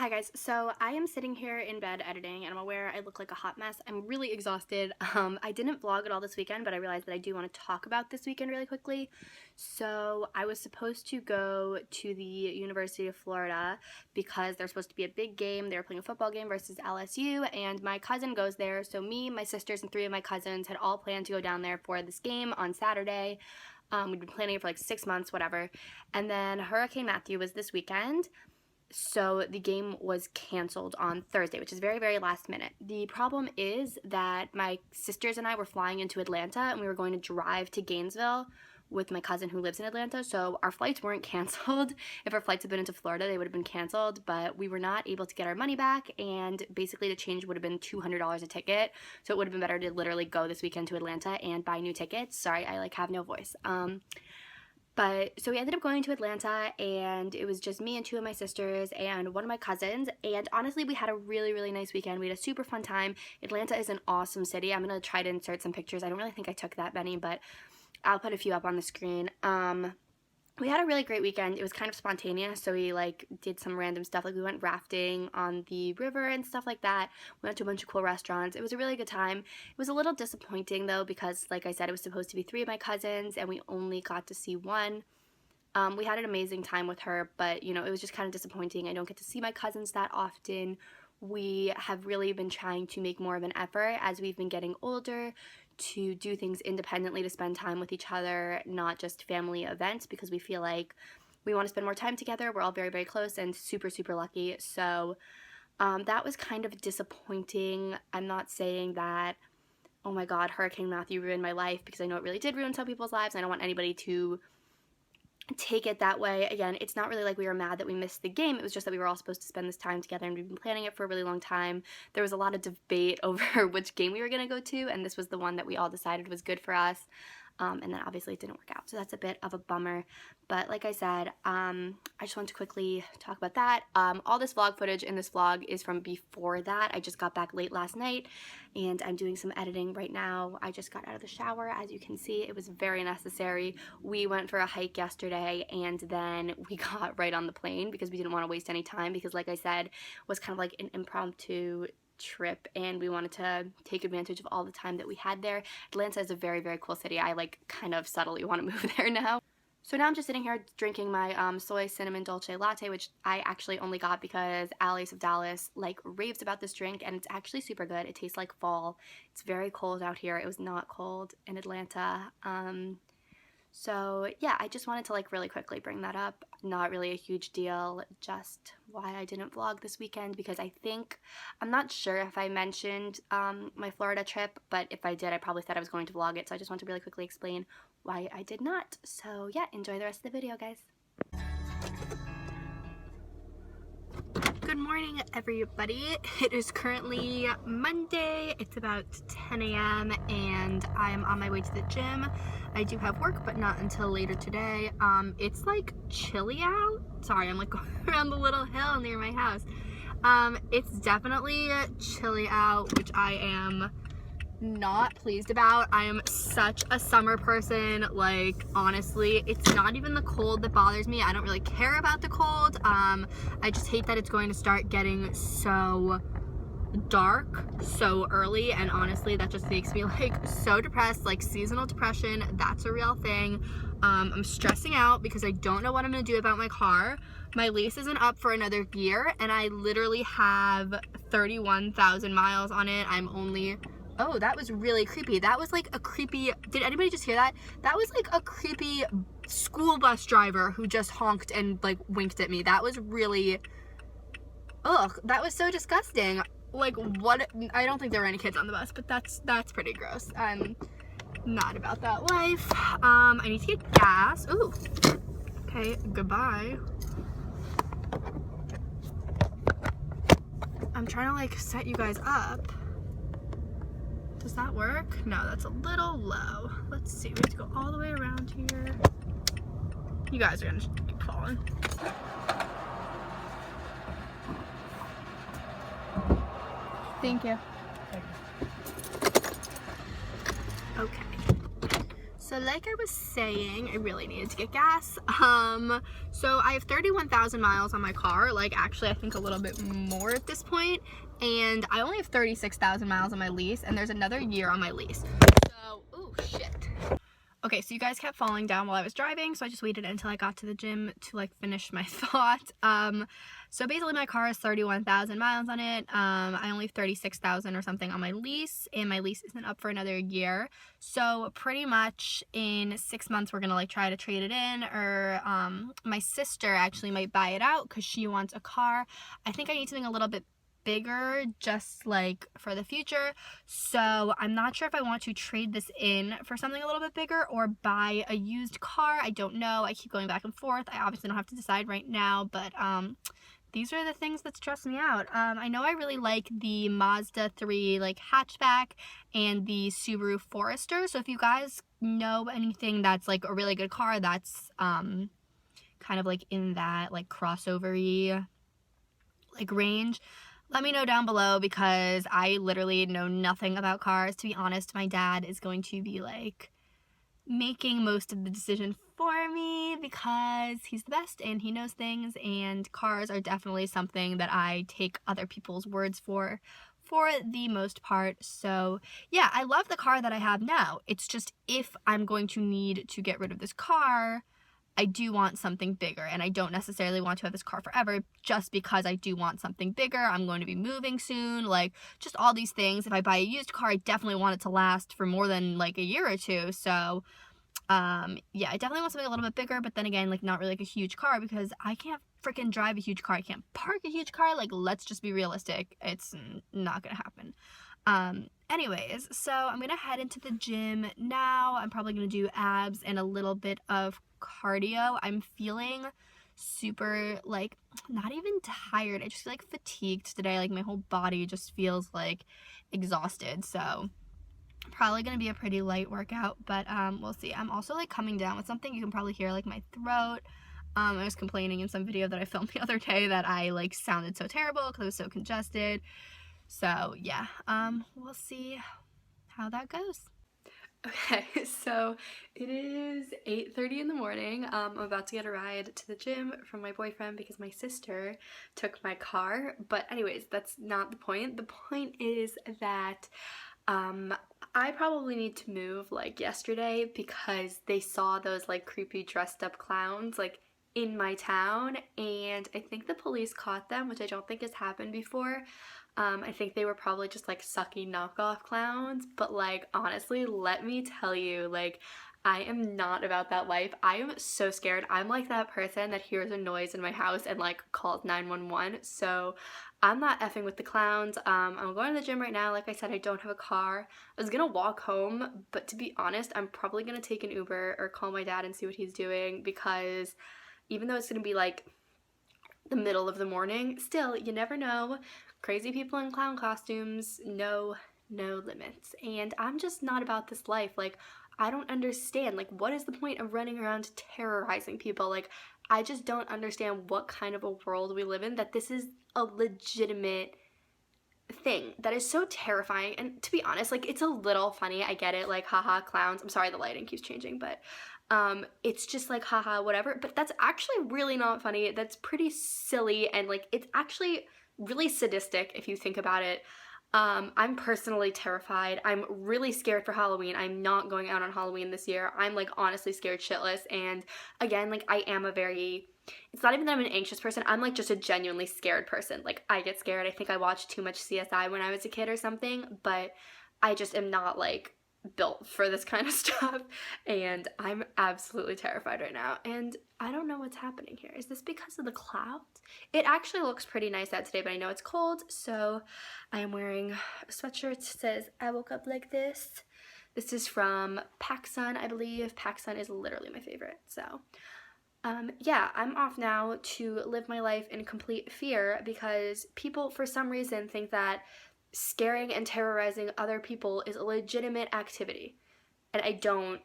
Hi guys, so I am sitting here in bed editing and I'm aware I look like a hot mess. I'm really exhausted. I didn't vlog at all this weekend, but I realized that I do want to talk about this weekend really quickly. So I was supposed to go to the University of Florida because there's supposed to be a big game. They were playing a football game versus LSU and my cousin goes there. So me, my sisters, and 3 of my cousins had all planned to go down there for this game on Saturday. We'd been planning it for like 6 months, whatever. And then Hurricane Matthew was this weekend. So the game was canceled on Thursday, which is very, very last minute. The problem is that my sisters and I were flying into Atlanta and we were going to drive to Gainesville with my cousin who lives in Atlanta. So our flights weren't canceled. If our flights had been into Florida, they would have been canceled, but we were not able to get our money back. And basically the change would have been $200 a ticket. So it would have been better to literally go this weekend to Atlanta and buy new tickets. Sorry, I have no voice. But so we ended up going to Atlanta and it was just me and 2 of my sisters and 1 of my cousins, and honestly we had a really, really nice weekend. We had a super fun time. Atlanta is an awesome city. I'm gonna try to insert some pictures. I don't really think I took that many, but I'll put a few up on the screen. We had a really great weekend. It was kind of spontaneous, so we did some random stuff. We went rafting on the river and stuff like that. We went to a bunch of cool restaurants. It was a really good time. It was a little disappointing though because, like I said, it was supposed to be 3 of my cousins and we only got to see 1. We had an amazing time with her, but it was just kind of disappointing. I don't get to see my cousins that often. We have really been trying to make more of an effort as we've been getting older to do things independently, to spend time with each other, not just family events, because we feel like we want to spend more time together. We're all very, very close and super, super lucky. So that was kind of disappointing. I'm not saying that, oh my God, Hurricane Matthew ruined my life, because I know it really did ruin some people's lives. I don't want anybody to take it that way. Again, it's not really like we were mad that we missed the game. It was just that we were all supposed to spend this time together and we've been planning it for a really long time. There was a lot of debate over which game we were going to go to, and this was the one that we all decided was good for us. And then obviously it didn't work out, so that's a bit of a bummer. But like I said, I just want to quickly talk about that. All this vlog footage in this vlog is from before that. I just got back late last night and I'm doing some editing right now. I just got out of the shower. As you can see, it was very necessary. We went for a hike yesterday and then we got right on the plane because we didn't want to waste any time, because like I said, it was kind of like an impromptu trip and we wanted to take advantage of all the time that we had there. Atlanta is a very, very cool city. I kind of subtly want to move there now. So now I'm just sitting here drinking my soy cinnamon dolce latte, which I actually only got because Alice of Dallas raves about this drink, and it's actually super good. It tastes like fall. It's very cold out here. It was not cold in Atlanta. So yeah, I just wanted to really quickly bring that up. Not really a huge deal, just why I didn't vlog this weekend, because I'm not sure if I mentioned my Florida trip, but if I did, I probably said I was going to vlog it, so I just want to really quickly explain why I did not. So yeah, enjoy the rest of the video, guys. Good morning, everybody. It is currently Monday. It's about 10 a.m. and I'm on my way to the gym. I do have work, but not until later today. It's chilly out. Sorry, I'm going around the little hill near my house. It's definitely chilly out, which I am not pleased about. I am such a summer person. Honestly, it's not even the cold that bothers me. I don't really care about the cold. I just hate that it's going to start getting so dark so early, and honestly that just makes me so depressed. Seasonal depression, that's a real thing. I'm stressing out because I don't know what I'm gonna do about my car. My lease isn't up for another year and I literally have 31,000 miles on it. I'm only, oh, that was really creepy. That was a creepy, did anybody just hear that? That was a creepy school bus driver who just honked and winked at me. That was really, ugh, that was so disgusting. What? I don't think there were any kids on the bus, but that's pretty gross. I'm not about that life. I need to get gas. Ooh. Okay, goodbye. I'm trying to set you guys up. Does that work? No, that's a little low. Let's see, we have to go all the way around here. You guys are gonna keep falling. Thank you. Okay. So So like I was saying, I really needed to get gas. So I have 31,000 miles on my car, like actually I think a little bit more at this point, and I only have 36,000 miles on my lease, and there's another year on my lease. So, ooh, shit. Okay, so you guys kept falling down while I was driving, so I just waited until I got to the gym to like finish my thought. So basically my car has 31,000 miles on it. I only have 36,000 or something on my lease, and my lease isn't up for another year. So pretty much in 6 months we're gonna like try to trade it in, or my sister actually might buy it out because she wants a car. I think I need something a little bit bigger just like for the future, so I'm not sure if I want to trade this in for something a little bit bigger or buy a used car. I don't know. I keep going back and forth. I obviously don't have to decide right now, but these are the things that stress me out. I know I really like the Mazda 3 like hatchback and the Subaru Forester, so if you guys know anything that's like a really good car that's kind of like in that like crossover-y like range, let me know down below, because I literally know nothing about cars. To be honest, my dad is going to be like making most of the decision for me because he's the best and he knows things, and cars are definitely something that I take other people's words for the most part. So yeah, I love the car that I have now. It's just if I'm going to need to get rid of this car, I do want something bigger, and I don't necessarily want to have this car forever just because I do want something bigger. I'm going to be moving soon, like just all these things. If I buy a used car, I definitely want it to last for more than like a year or two. So yeah, I definitely want something a little bit bigger, but then again, like not really like a huge car because I can't freaking drive a huge car. I can't park a huge car. Like, let's just be realistic. It's not gonna happen. Anyways, so I'm gonna head into the gym now. I'm probably gonna do abs and a little bit of cardio. I'm feeling super like not even tired. I just feel like fatigued today. Like my whole body just feels like exhausted. So probably gonna be a pretty light workout, but we'll see. I'm also like coming down with something. You can probably hear like my throat. I was complaining in some video that I filmed the other day that I like sounded so terrible because I was so congested. So yeah, we'll see how that goes. Okay, so it is 8:30 in the morning. I'm about to get a ride to the gym from my boyfriend because my sister took my car. But anyways, that's not the point. The point is that I probably need to move like yesterday because they saw those like creepy dressed up clowns like in my town, and I think the police caught them, which I don't think has happened before. I think they were probably just like sucky knockoff clowns, but like honestly, let me tell you, like I am not about that life. I am so scared. I'm like that person that hears a noise in my house and like calls 911. So I'm not effing with the clowns. I'm going to the gym right now. Like I said, I don't have a car. I was gonna walk home, but to be honest, I'm probably gonna take an Uber or call my dad and see what he's doing, because even though it's gonna be like the middle of the morning, still, you never know. Crazy people in clown costumes, no limits. And I'm just not about this life. Like, I don't understand. Like, what is the point of running around terrorizing people? Like, I just don't understand what kind of a world we live in, that this is a legitimate thing that is so terrifying. And to be honest, like, it's a little funny. I get it. Like, haha, clowns. I'm sorry the lighting keeps changing, but it's just like haha, whatever. But that's actually really not funny. That's pretty silly, and like it's actually really sadistic if you think about it. I'm personally terrified. I'm really scared for Halloween. I'm not going out on Halloween this year. I'm like honestly scared shitless. And again, like I am a very, it's not even that I'm an anxious person. I'm like just a genuinely scared person. Like I get scared. I think I watched too much CSI when I was a kid or something, but I just am not like built for this kind of stuff, and I'm absolutely terrified right now, and I don't know what's happening here. Is this because of the clouds? It actually looks pretty nice out today, but I know it's cold, so I am wearing a sweatshirt that says I woke up like this. This is from PacSun, I believe. PacSun is literally my favorite. So yeah, I'm off now to live my life in complete fear because people for some reason think that scaring and terrorizing other people is a legitimate activity. And I don't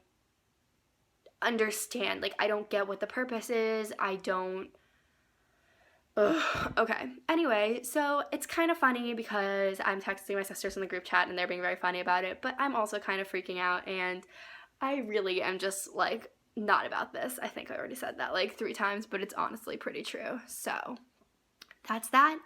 understand. Like, I don't get what the purpose is. I don't. Ugh. Okay. Anyway, so it's kind of funny because I'm texting my sisters in the group chat and they're being very funny about it, but I'm also kind of freaking out, and I really am just like not about this. I think I already said that like 3 times, but it's honestly pretty true. So that's that.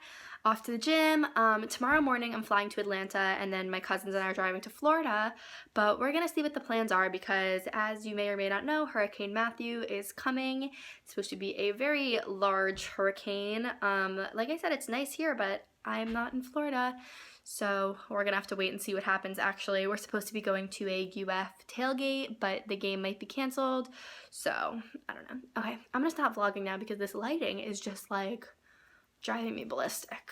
Off to the gym. Tomorrow morning I'm flying to Atlanta, and then my cousins and I are driving to Florida. But we're gonna see what the plans are because, as you may or may not know, Hurricane Matthew is coming. It's supposed to be a very large hurricane. Like I said, it's nice here, but I'm not in Florida. So we're gonna have to wait and see what happens. Actually, we're supposed to be going to a UF tailgate, but the game might be canceled. So I don't know. Okay, I'm gonna stop vlogging now because this lighting is just like driving me ballistic.